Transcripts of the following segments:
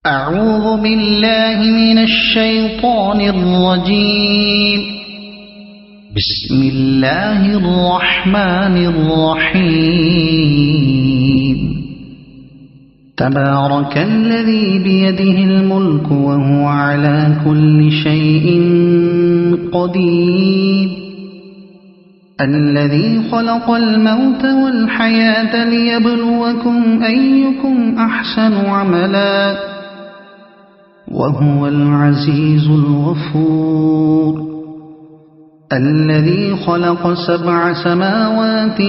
أعوذ بالله من الشيطان الرجيم. بسم الله الرحمن الرحيم. تبارك الذي بيده الملك وهو على كل شيء قدير. الذي خلق الموت والحياة ليبلوكم أيكم أحسن عملا وهو العزيز الغفور. الذي خلق 7 سماوات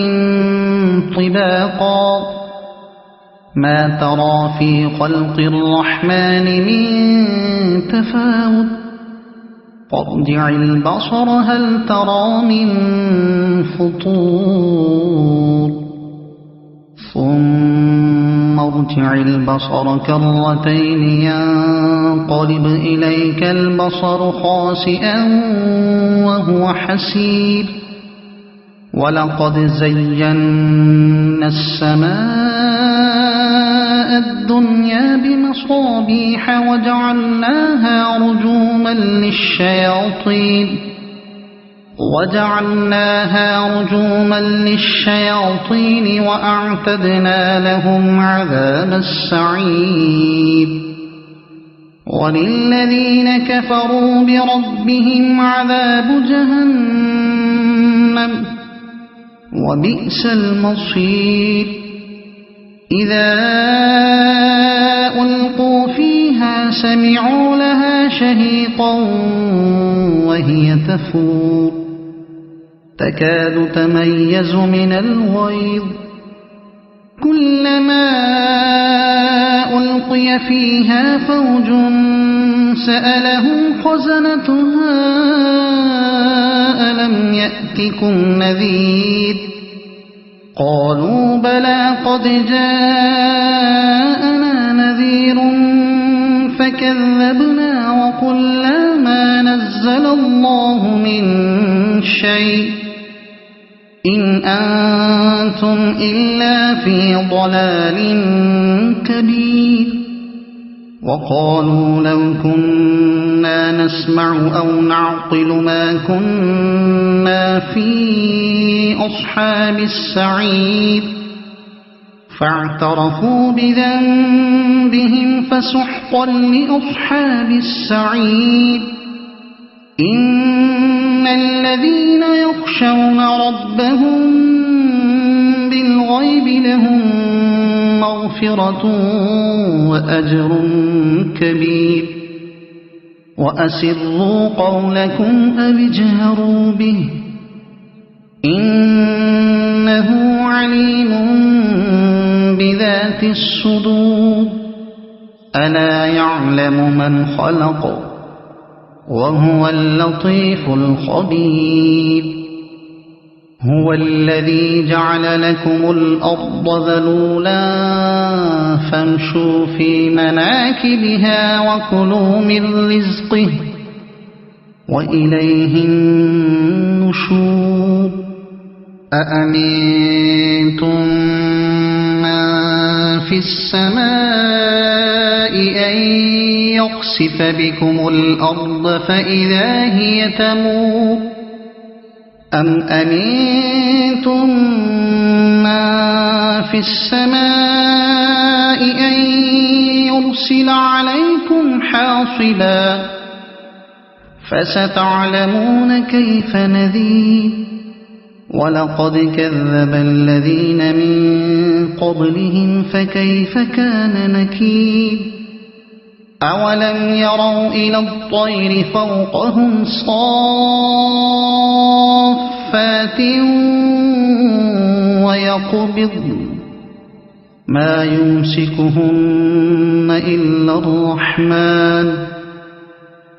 طباقا ما ترى في خلق الرحمن من تفاوت فارجع البصر هل ترى من فطور ثم ارجع البصر كرتين ينقلب إليك البصر خاسئا وهو حسير. ولقد زينا السماء الدنيا بمصابيح وجعلناها رجوما للشياطين وأعتدنا لهم عذاب السعير. وللذين كفروا بربهم عذاب جهنم وبئس المصير. إذا ألقوا فيها سمعوا لها شهيقا وهي تفور تكاد تميز من الغيظ. كلما ألقي فيها فوج سألهم خزنتها ألم يأتكم نذير قالوا بلى قد جاءنا نذير فكذبنا وقلنا ما نزل الله من شيء إن أنتم إلا في ضلال كبير. وقالوا لو كنا نسمع أو نعقل ما كنا في أصحاب السعير فاعترفوا بذنبهم فسحقا لأصحاب السعير. إن الذين يخشون ربهم بالغيب لهم مغفرة وأجر كبير. وأسروا قولكم أو اجهروا به إنه عليم بذات الصدور. ألا يعلم من خلق وهو اللطيف الخبير. هو الذي جعل لكم الأرض ذلولا فامشوا في مناكبها وكلوا من رزقه وإليه النشور. أأمنتم من في السماء أن يخسف بكم الأرض فإذا هي تمور أم أمنتم من في السماء أن يرسل عليكم حاصبا فستعلمون كيف نذير. ولقد كذب الذين من قبلهم فكيف كان نكير. أولم يروا إلى الطير فوقهم صافات ويقبضن ما يمسكهن إلا الرحمن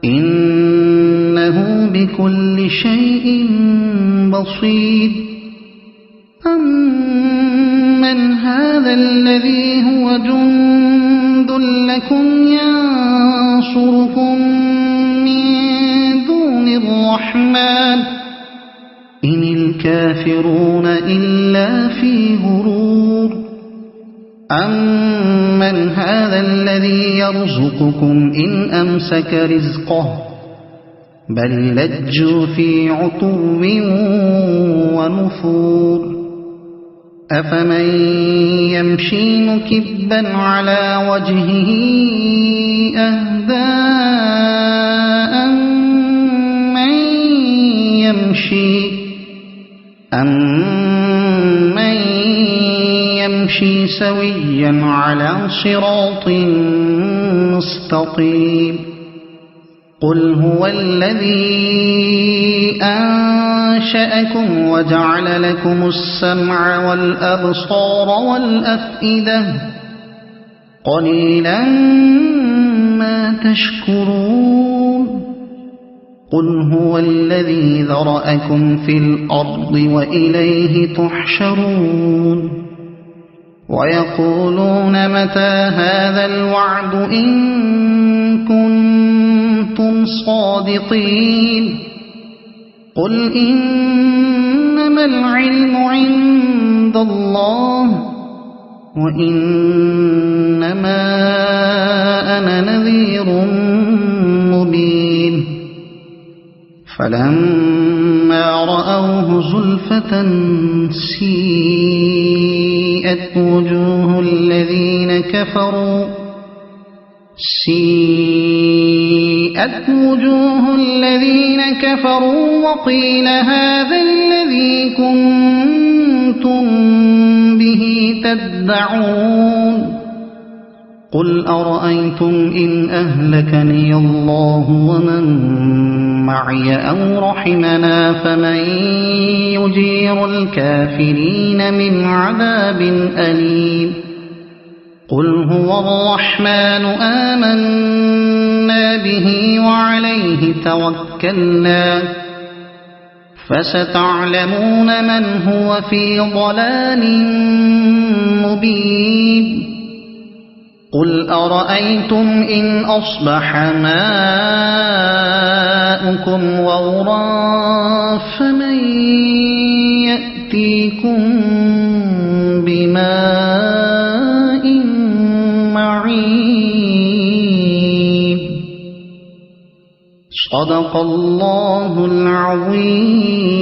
إنه بكل شيء بصير. أمن هذا الذي هو جند لكم ينصركم من دون الرحمن إن الكافرون إلا في غرور. أمن من هذا الذي يرزقكم إن أمسك رزقه بل لجوا في عتو ونفور أفمن يمشي مكبا على وجهه أهدى أمن يمشي سويا على صراط مستقيم قل هو الذي أنشأكم وجعل لكم السمع والأبصار والأفئدة قليلا ما تشكرون قل هو الذي ذرأكم في الأرض وإليه تحشرون ويقولون متى هذا الوعد إن كنتم صادقين قل إنما العلم عند الله وإنما أنا نذير مبين فلما رأوه زلفة سيئت وجوه الذين كفروا وقيل هذا الذي كنتم به تدعون قل أرأيتم إن أهلكني الله ومن معي أو رحمنا فمن يجير الكافرين من عذاب أليم قل هو الرحمن آمنا به وعليه توكلنا فستعلمون من هو في ضلال مبين قل أرأيتم إن أصبح ماؤكم غورا فمن يأتيكم بماء معين صدق الله العظيم.